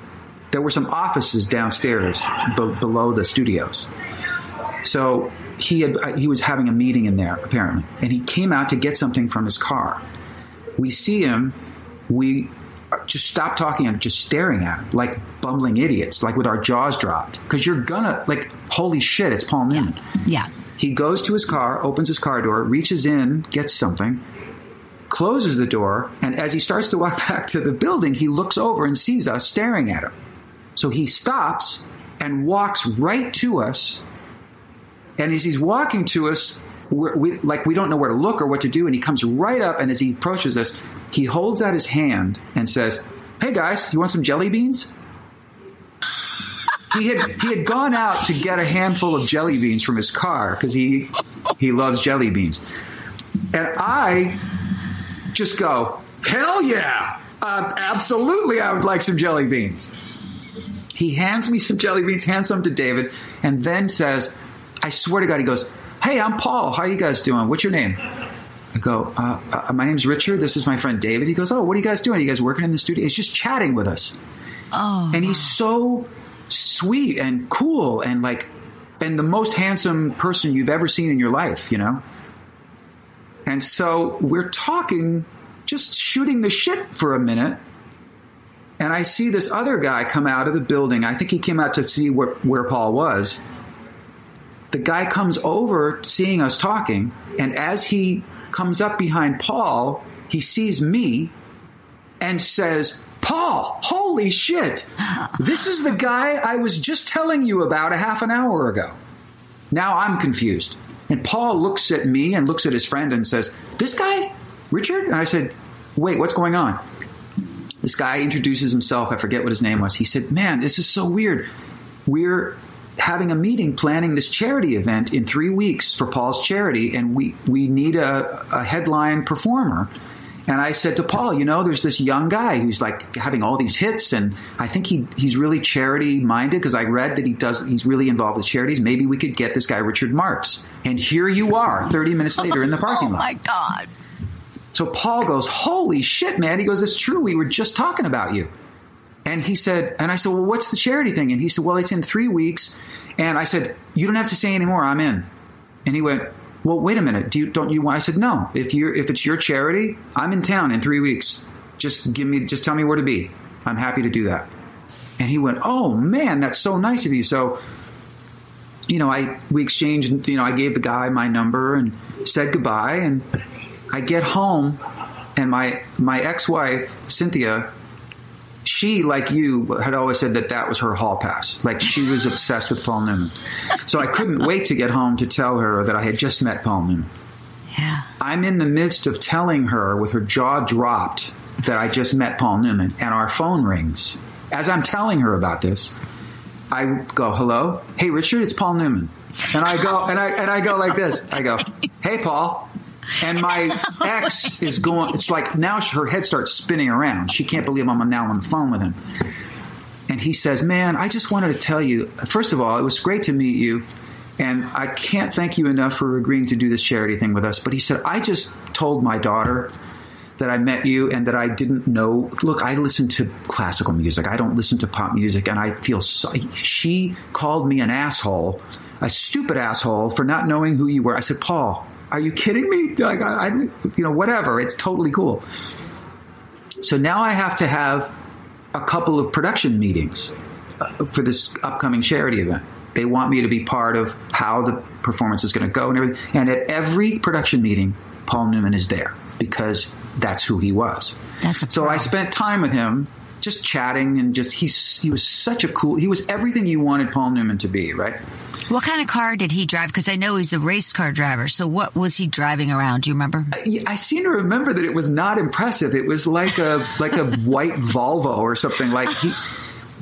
There were some offices downstairs below the studios. So he was having a meeting in there, apparently. And he came out to get something from his car. We see him. We just stop talking and just staring at him like bumbling idiots, like with our jaws dropped. Because you're gonna, holy shit, it's Paul Newman. Yeah. He goes to his car, opens his car door, reaches in, gets something, closes the door, and as he starts to walk back to the building, he looks over and sees us staring at him. So he stops and walks right to us. And as he's walking to us, we don't know where to look or what to do, and he comes right up, and as he approaches us, he holds out his hand and says, "Hey guys, you want some jelly beans?" He had gone out to get a handful of jelly beans from his car because he loves jelly beans, and I just go, "Hell yeah, absolutely! I would like some jelly beans." He hands me some jelly beans, hands some to David, and then says, I swear to God, he goes, "Hey, I'm Paul. How are you guys doing? What's your name?" I go, my name's Richard. This is my friend David. He goes, "Oh, what are you guys doing? Are you guys working in the studio?" He's just chatting with us. Oh. And he's so sweet and cool and and the most handsome person you've ever seen in your life, you know? And so we're talking, just shooting the shit for a minute. And I see this other guy come out of the building. I think he came out to see where Paul was. The guy comes over seeing us talking. And as he comes up behind Paul, he sees me and says, Paul, holy shit. This is the guy I was just telling you about a half an hour ago. Now I'm confused. And Paul looks at me and looks at his friend and says, this guy, Richard? And I said, wait, what's going on? This guy introduces himself. I forget what his name was. He said, man, this is so weird. We're having a meeting planning this charity event in 3 weeks for Paul's charity, and we need a headline performer. And I said to Paul, you know, there's this young guy who's like having all these hits, and I think he's really charity minded, because I read that he's really involved with charities. Maybe we could get this guy Richard Marx. And here you are 30 minutes later in the parking lot. Oh my God. So Paul goes, holy shit, man. He goes, it's true. We were just talking about you. And he said, and I said, well, what's the charity thing? And he said, well, it's in 3 weeks. And I said, you don't have to say anymore. I'm in. And he went, well, wait a minute. Don't you want? I said, no. If it's your charity, I'm in town in 3 weeks. Just tell me where to be. I'm happy to do that. And he went, oh man, that's so nice of you. So, you know, we exchanged. You know, I gave the guy my number and said goodbye. And I get home, and my ex-wife Cynthia, she, like you, had always said that was her hall pass. Like, she was obsessed with Paul Newman. So I couldn't wait to get home to tell her that I had just met Paul Newman. Yeah. I'm in the midst of telling her, with her jaw dropped, that I just met Paul Newman, and our phone rings. As I'm telling her about this, I go, hello? Hey, Richard, it's Paul Newman. And I go, and I go like this. I go, hey, Paul. And my ex is going, it's like now her head starts spinning around. She can't believe I'm now on the phone with him. And he says, man, I just wanted to tell you, first of all, it was great to meet you. And I can't thank you enough for agreeing to do this charity thing with us. But he said, I just told my daughter that I met you and that I didn't know. Look, I listen to classical music. I don't listen to pop music. And I feel she called me an asshole, a stupid asshole, for not knowing who you were. I said, Paul, are you kidding me? Like, whatever. It's totally cool. So now I have to have a couple of production meetings for this upcoming charity event. They want me to be part of how the performance is going to go and everything. And at every production meeting, Paul Newman is there because that's who he was. So I spent time with him just chatting, and just he was such a cool, he was everything you wanted Paul Newman to be, right? What kind of car did he drive? Because I know he's a race car driver. So what was he driving around? Do you remember? I seem to remember that it was not impressive. It was like a white Volvo or something. Like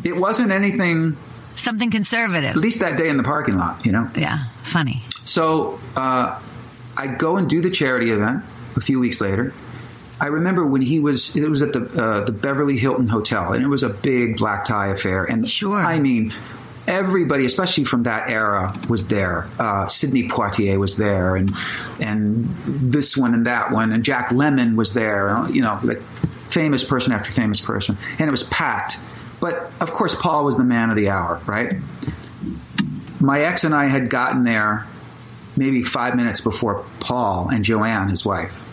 it wasn't anything. Something conservative. At least that day in the parking lot, you know? Yeah, funny. So I go and do the charity event a few weeks later. I remember when it was at the Beverly Hilton Hotel, and it was a big black tie affair. And sure. I mean, everybody, especially from that era, was there. Sidney Poitier was there, and this one and that one, and Jack Lemmon was there. You know, like famous person after famous person, and it was packed. But of course, Paul was the man of the hour, right? My ex and I had gotten there maybe 5 minutes before Paul and Joanne, his wife.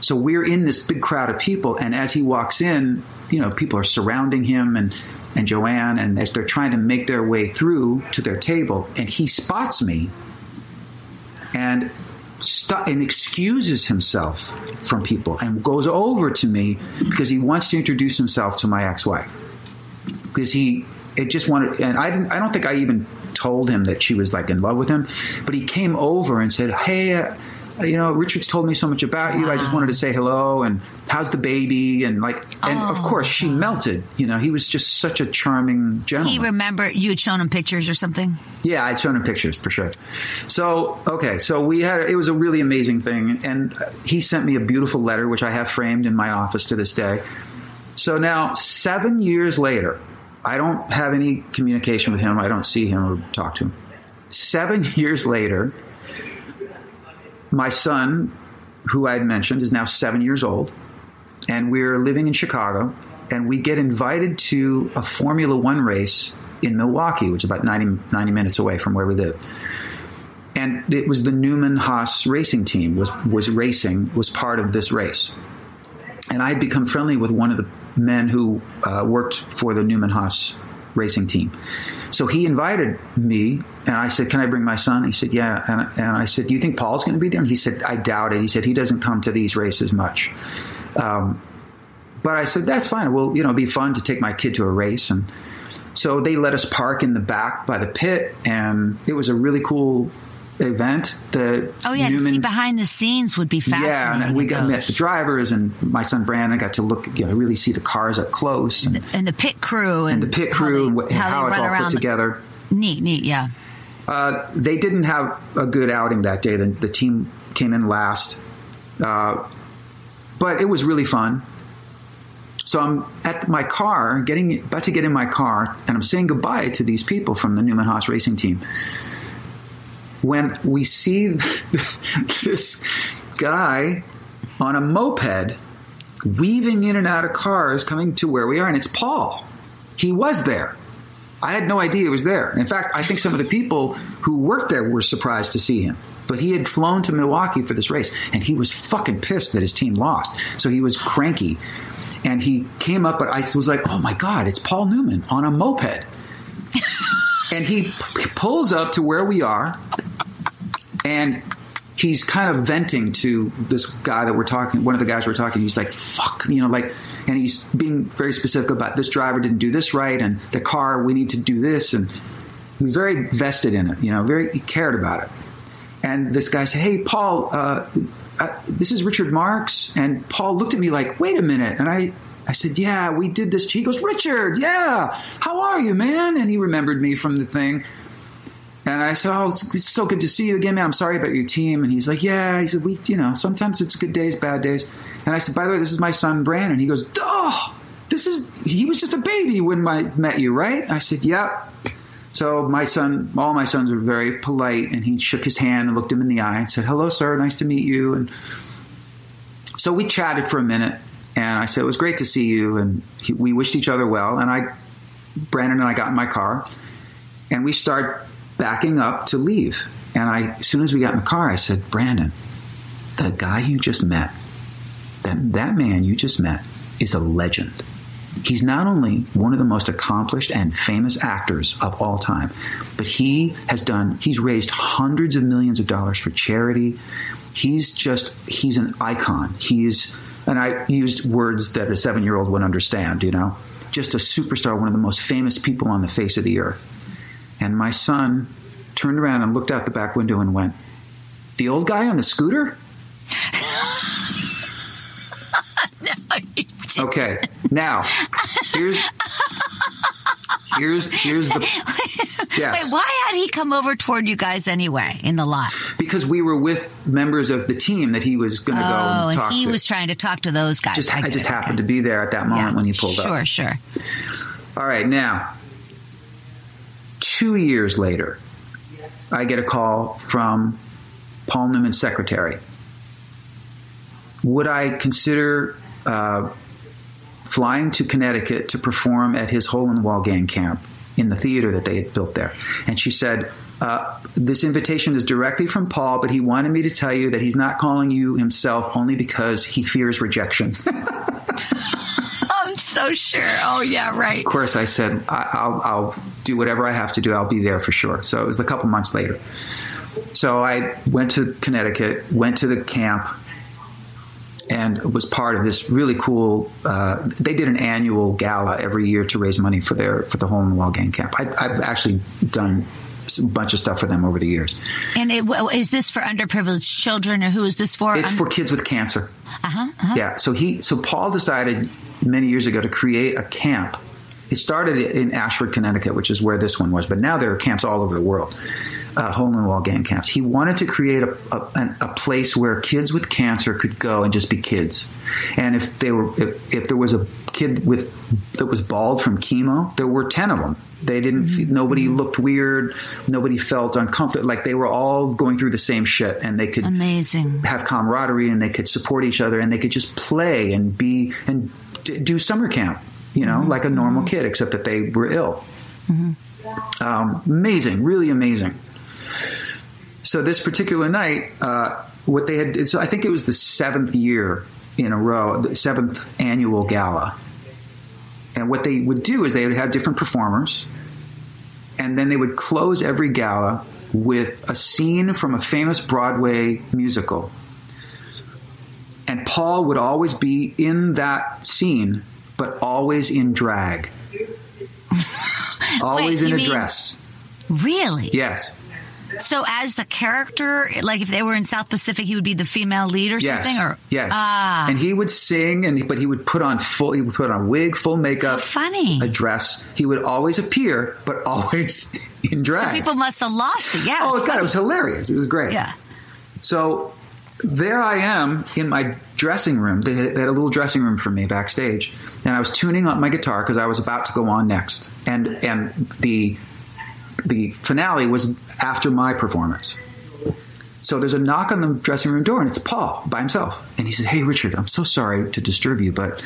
So we're in this big crowd of people, and as he walks in, you know, people are surrounding him and Joanne, and as they're trying to make their way through to their table, and he spots me and excuses himself from people and goes over to me because he wants to introduce himself to my ex-wife. Because it just wanted, and I don't think I even told him that she was like in love with him, but he came over and said, hey, you know, Richard's told me so much about you. I just wanted to say hello, and how's the baby? And of course she melted. You know, he was just such a charming gentleman. He remembered you had shown him pictures or something? Yeah, I'd shown him pictures for sure. So, okay. So it was a really amazing thing. And he sent me a beautiful letter, which I have framed in my office to this day. So now 7 years later, I don't have any communication with him. I don't see him or talk to him. 7 years later, my son, who I had mentioned, is now 7 years old, and we're living in Chicago, and we get invited to a Formula One race in Milwaukee, which is about 90 minutes away from where we live. And it was the Newman Haas racing team was part of this race. And I had become friendly with one of the men who worked for the Newman Haas racing team. So he invited me, and I said, can I bring my son? He said, yeah. And I said, do you think Paul's going to be there? And he said, I doubt it. He said, he doesn't come to these races much. But I said, that's fine. Well, it'd be fun to take my kid to a race. And so they let us park in the back by the pit, and it was a really cool event. To see behind the scenes would be fascinating. Yeah, and we met the drivers, and my son Brandon got to look, really see the cars up close, and the pit crew, and how it's all put together. Neat, yeah. They didn't have a good outing that day. The team came in last, but it was really fun. So I'm at my car, about to get in my car, and I'm saying goodbye to these people from the Newman Haas racing team, when we see this guy on a moped weaving in and out of cars coming to where we are, and it's Paul. He was there. I had no idea he was there. In fact, I think some of the people who worked there were surprised to see him. But he had flown to Milwaukee for this race, and he was fucking pissed that his team lost. So he was cranky. And he came up, but I was like, oh my God, it's Paul Newman on a moped. And he pulls up to where we are, and he's kind of venting to this guy that we're talking, one of the guys we're talking. He's like, fuck, and he's being very specific about this driver didn't do this right, and the car, we need to do this. And he was very vested in it, he cared about it. And this guy said, hey, Paul, this is Richard Marx. And Paul looked at me like, wait a minute. And I said, yeah, we did this. He goes, Richard, yeah, how are you, man? And he remembered me from the thing. And I said, oh, it's so good to see you again, man. I'm sorry about your team. And he's like, yeah. He said, sometimes it's good days, bad days. And I said, by the way, this is my son, Brandon. He goes, oh, he was just a baby when I met you, right? I said, yeah. So all my sons were very polite, and he shook his hand and looked him in the eye and said, hello, sir, nice to meet you. And so we chatted for a minute, and I said, it was great to see you. And we wished each other well. And Brandon and I got in my car, and we start backing up to leave. And as soon as we got in the car, I said, Brandon, the guy you just met, that man you just met is a legend. He's not only one of the most accomplished and famous actors of all time, but he's raised hundreds of millions of dollars for charity. He's an icon. And I used words that a 7-year-old would understand, just a superstar, one of the most famous people on the face of the earth. And my son turned around and looked out the back window and went, the old guy on the scooter? No, you didn't. Okay, now here's the. Yes. Wait, why had he come over toward you guys anyway in the lot? Because we were with members of the team that he was going to go and talk to. He was trying to talk to those guys. I just happened to be there at that moment when he pulled up. Sure. All right, now 2 years later, I get a call from Paul Newman's secretary. Would I consider flying to Connecticut to perform at his hole-in-the-wall gang camp in the theater that they had built there? And she said, this invitation is directly from Paul, but he wanted me to tell you that he's not calling you himself only because he fears rejection. I'm so sure. Oh, yeah, right. Of course, I said, I'll do whatever I have to do. I'll be there for sure. So it was a couple months later. So I went to Connecticut, went to the camp, and was part of this really cool. They did an annual gala every year to raise money for the Hole in the Wall Gang Camp. I've actually done a bunch of stuff for them over the years. And is this for underprivileged children, or who is this for? It's for kids with cancer. Yeah. So Paul decided many years ago to create a camp. It started in Ashford, Connecticut, which is where this one was, but now there are camps all over the world. Hole-in-the-wall gang camps. He wanted to create a place where kids with cancer could go and just be kids. And if there was a kid that was bald from chemo, there were 10 of them. They didn't. Nobody looked weird. Nobody felt uncomfortable. Like they were all going through the same shit, and they could have camaraderie, and they could support each other, and they could just play and do summer camp. Like a normal kid, except that they were ill. Amazing, really amazing. So this particular night, what they had, so I think it was the 7th year in a row, the 7th annual gala. And what they would do is they would have different performers, and then they would close every gala with a scene from a famous Broadway musical. And Paul would always be in that scene, but always in drag. Always in a dress. Really? Yes. So as the character, like if they were in South Pacific, he would be the female lead or something? Or yes. And he would sing, but he would put on a wig, full makeup. How funny. A dress. He would always appear, but always in drag. So people must have lost it, yeah. Oh, God, it was hilarious. It was great. Yeah. So there I am in my dressing room. They had a little dressing room for me backstage, and I was tuning up my guitar because I was about to go on next. And the finale was after my performance. So there's a knock on the dressing room door, and it's Paul by himself. And he says, "Hey, Richard, I'm so sorry to disturb you, but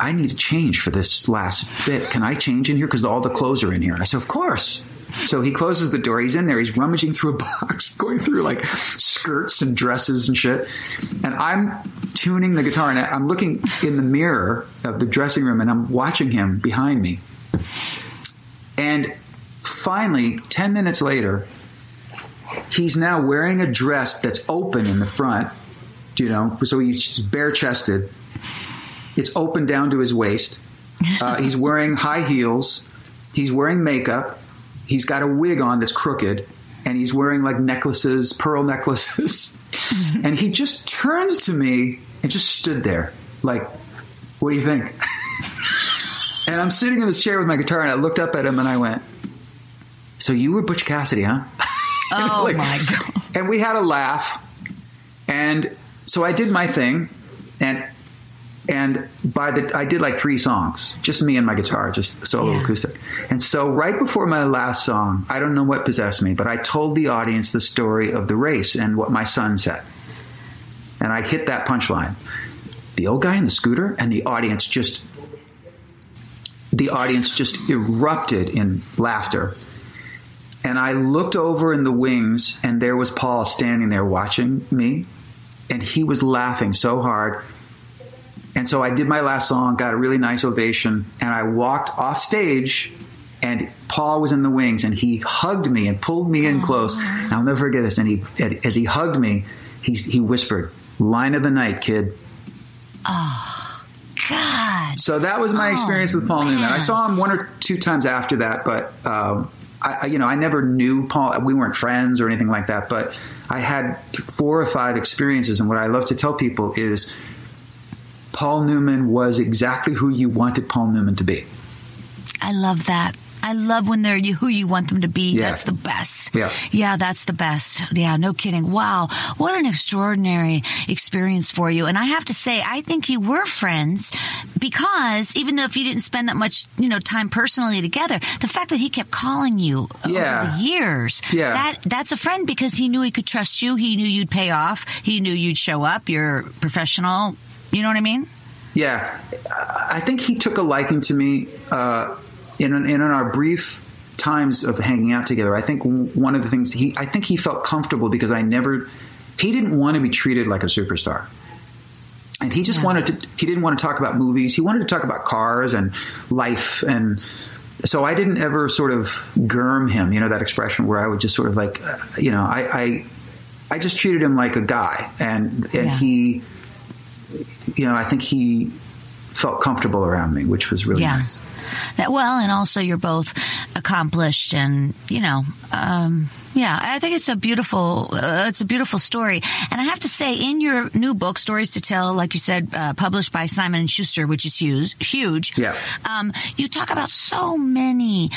I need to change for this last bit. Can I change in here? Because all the clothes are in here." And I said, "Of course." So he closes the door. He's in there. He's rummaging through a box, going through like skirts and dresses and shit. And I'm tuning the guitar, and I'm looking in the mirror of the dressing room, and I'm watching him behind me. And finally, 10 minutes later, he's now wearing a dress that's open in the front, so he's bare-chested. It's open down to his waist. He's wearing high heels. He's wearing makeup. He's got a wig on that's crooked, and he's wearing like necklaces, pearl necklaces. And he just turns to me and just stood there like, "What do you think?" And I'm sitting in this chair with my guitar, and I looked up at him and I went, "So you were Butch Cassidy, huh?" Oh, my God. And we had a laugh. And so I did my thing. And I did like 3 songs, just me and my guitar, just solo acoustic. And so right before my last song, I don't know what possessed me, but I told the audience the story of the race and what my son said. And I hit that punchline. The old guy in the scooter, and the audience just erupted in laughter. And I looked over in the wings, and there was Paul standing there watching me, and he was laughing so hard. And so I did my last song, got a really nice ovation, and I walked off stage, and Paul was in the wings, and he hugged me and pulled me in close. And I'll never forget this. And as he hugged me, he whispered, "Line of the night, kid." Oh, God. So that was my experience with Paul Newman. I saw him 1 or 2 times after that, but I never knew Paul. We weren't friends or anything like that, but I had 4 or 5 experiences. And what I love to tell people is Paul Newman was exactly who you wanted Paul Newman to be. I love that. I love when they're who you want them to be. Yeah. That's the best. Yeah. Yeah, that's the best. Yeah, no kidding. Wow. What an extraordinary experience for you. And I have to say, I think you were friends because even though if you didn't spend that much, time personally together, the fact that he kept calling you over the years, that's a friend because he knew he could trust you. He knew you'd pay off. He knew you'd show up. You're professional. You know what I mean? Yeah. I think he took a liking to me, in our brief times of hanging out together. I think one of the things I think he felt comfortable because he didn't want to be treated like a superstar. And he just he didn't want to talk about movies. He wanted to talk about cars and life. And so I didn't ever sort of germ him, that expression where I would just sort of like, I just treated him like a guy. And he, I think he felt comfortable around me, which was really nice. And also you're both accomplished and, I think it's a beautiful story. And I have to say, in your new book, Stories to Tell, like you said, published by Simon & Schuster, which is huge. Yeah. You talk about so many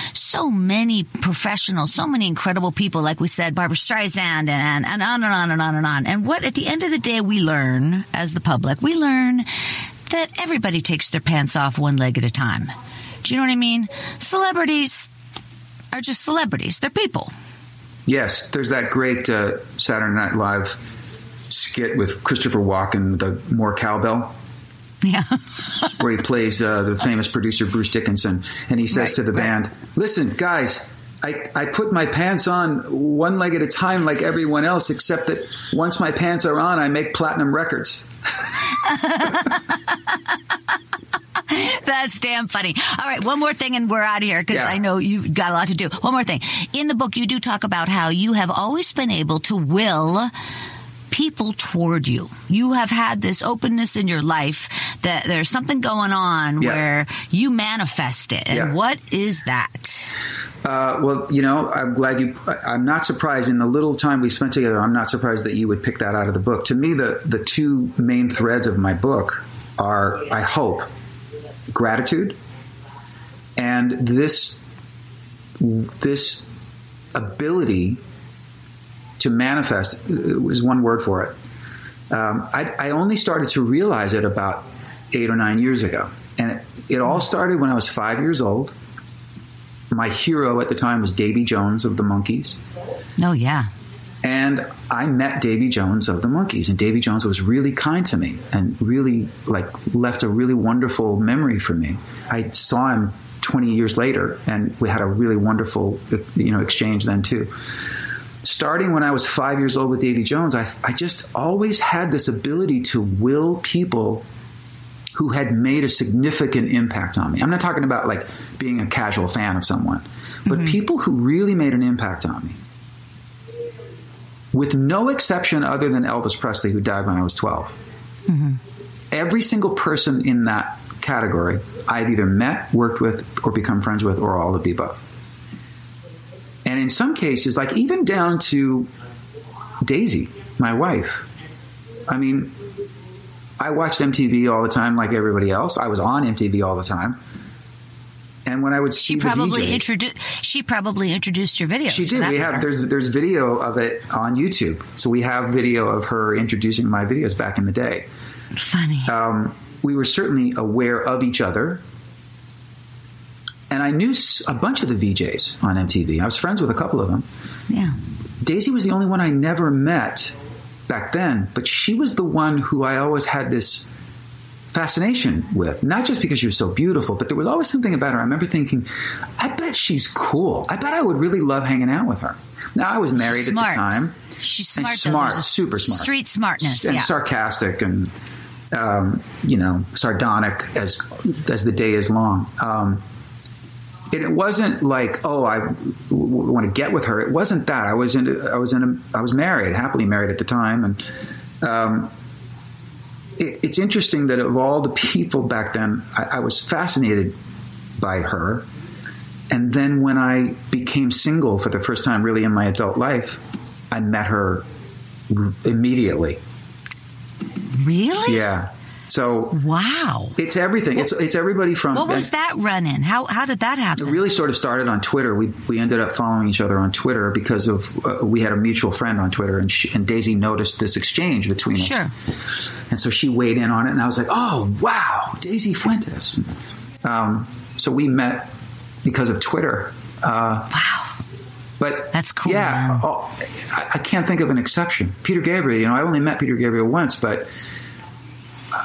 professionals, so many incredible people, like we said, Barbra Streisand and on and on and on and on. And what, at the end of the day, we learn as the public, that everybody takes their pants off one leg at a time. Do you know what I mean? Celebrities are just celebrities. They're people. Yes. There's that great Saturday Night Live skit with Christopher Walken, the More Cowbell. Yeah. Where he plays the famous producer Bruce Dickinson. And he says to the band, "Listen, guys, I put my pants on one leg at a time like everyone else, except that once my pants are on, I make platinum records. That's damn funny. All right, one more thing and we're out of here because I know you've got a lot to do. One more thing. In the book, you do talk about how you have always been able to will people toward you. You have had this openness in your life that there's something going on where you manifest it. And what is that? Well, I'm not surprised in the little time we spent together. I'm not surprised that you would pick that out of the book. To me, the two main threads of my book are, I hope, gratitude and this ability to manifest was one word for it. I only started to realize it about 8 or 9 years ago. And it all started when I was 5 years old. My hero at the time was Davy Jones of the Monkees. Oh, yeah. And I met Davy Jones of the Monkees. And Davy Jones was really kind to me and really left a really wonderful memory for me. I saw him 20 years later and we had a really wonderful, exchange then too. Starting when I was 5 years old with Davy Jones, I just always had this ability to will people who had made a significant impact on me. I'm not talking about like being a casual fan of someone, but people who really made an impact on me. With no exception other than Elvis Presley, who died when I was 12. Every single person in that category I've either met, worked with, or become friends with, or all of the above. And in some cases, like even down to Daisy, my wife. I mean, I watched MTV all the time like everybody else. I was on MTV all the time. And when I would see the DJs... She probably introduced your videos. She did. There's video of it on YouTube. So we have video of her introducing my videos back in the day. Funny. We were certainly aware of each other. And I knew a bunch of the VJs on MTV. I was friends with a couple of them. Yeah. Daisy was the only one I never met back then, but she was the one who I always had this fascination with. Not just because she was so beautiful, but there was always something about her. I remember thinking, I bet she's cool. I bet I would really love hanging out with her. Now, I was married at the time. She's smart. And smart, super smart. Street smartness, and sarcastic and, sardonic as the day is long. It wasn't like, I want to get with her. It wasn't that. I was married, happily married at the time, and it's interesting that of all the people back then, I was fascinated by her. And then when I became single for the first time, really in my adult life, I met her immediately. Really? Yeah. So wow, it's everything. It's everybody from. What was that run-in? How did that happen? It really sort of started on Twitter. We ended up following each other on Twitter because of we had a mutual friend on Twitter, and Daisy noticed this exchange between us. Sure. And so she weighed in on it, and I was like, "Oh wow, Daisy Fuentes." So we met because of Twitter. Wow. But that's cool. Yeah, I can't think of an exception. Peter Gabriel. I only met Peter Gabriel once, but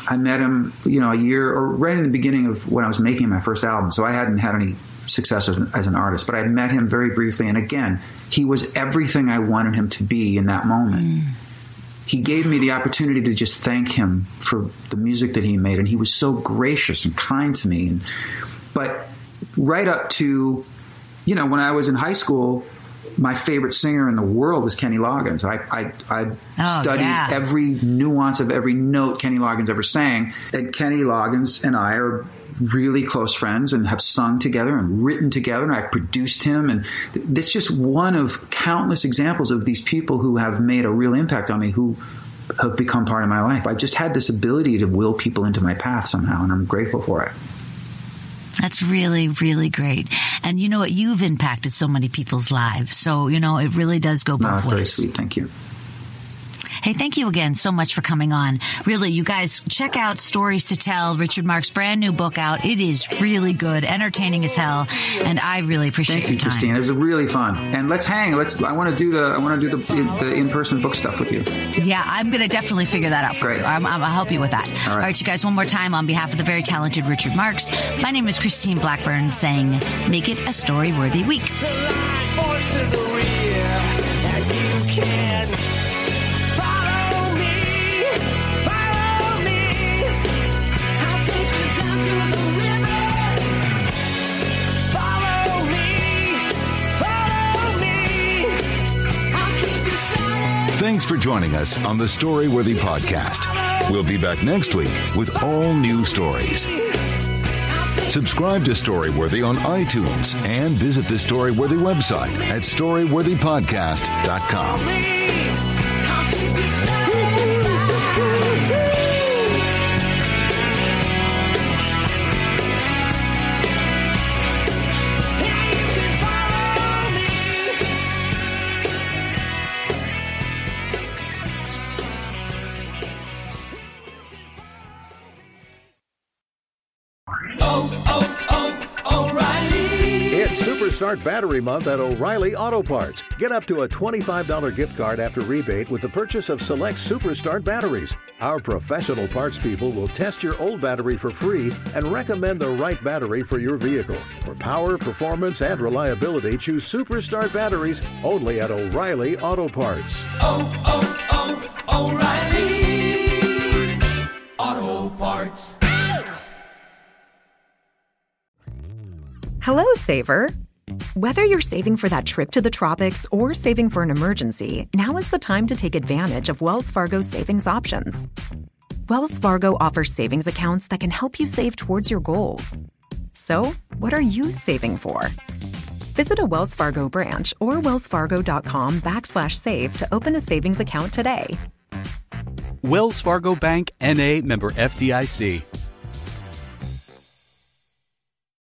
I met him, a year or right in the beginning of when I was making my first album. So I hadn't had any success as an artist, but I met him very briefly. And again, he was everything I wanted him to be in that moment. He gave me the opportunity to just thank him for the music that he made. And he was so gracious and kind to me. But right up to, when I was in high school, my favorite singer in the world was Kenny Loggins. I studied every nuance of every note Kenny Loggins ever sang. And Kenny Loggins and I are really close friends and have sung together and written together. And I've produced him. And this is just one of countless examples of these people who have made a real impact on me, who have become part of my life. I've just had this ability to will people into my path somehow, and I'm grateful for it. That's really, really great. And you know what? You've impacted so many people's lives. So, it really does go both ways. That's very sweet. Thank you. Hey, thank you again so much for coming on. Really, you guys, check out Stories to Tell, Richard Marx' brand new book out. It is really good, entertaining as hell, and I really appreciate your time. Thank you, Christine. It was really fun. And let's hang. I want to do the in-person book stuff with you. Yeah, I'm going to definitely figure that out for you. I'll help you with that. All right, you guys, one more time on behalf of the very talented Richard Marx, my name is Christine Blackburn saying, make it a story-worthy week. Thanks for joining us on the Storyworthy Podcast. We'll be back next week with all new stories. Subscribe to Storyworthy on iTunes and visit the Storyworthy website at storyworthypodcast.com. Start Battery Month at O'Reilly Auto Parts. Get up to a $25 gift card after rebate with the purchase of select Superstart batteries. Our professional parts people will test your old battery for free and recommend the right battery for your vehicle. For power, performance, and reliability, choose Superstart batteries only at O'Reilly Auto Parts. O'Reilly Auto Parts. Hello, Saver. Whether you're saving for that trip to the tropics or saving for an emergency, now is the time to take advantage of Wells Fargo's savings options. Wells Fargo offers savings accounts that can help you save towards your goals. So, what are you saving for? Visit a Wells Fargo branch or wellsfargo.com/save to open a savings account today. Wells Fargo Bank, N.A., member FDIC.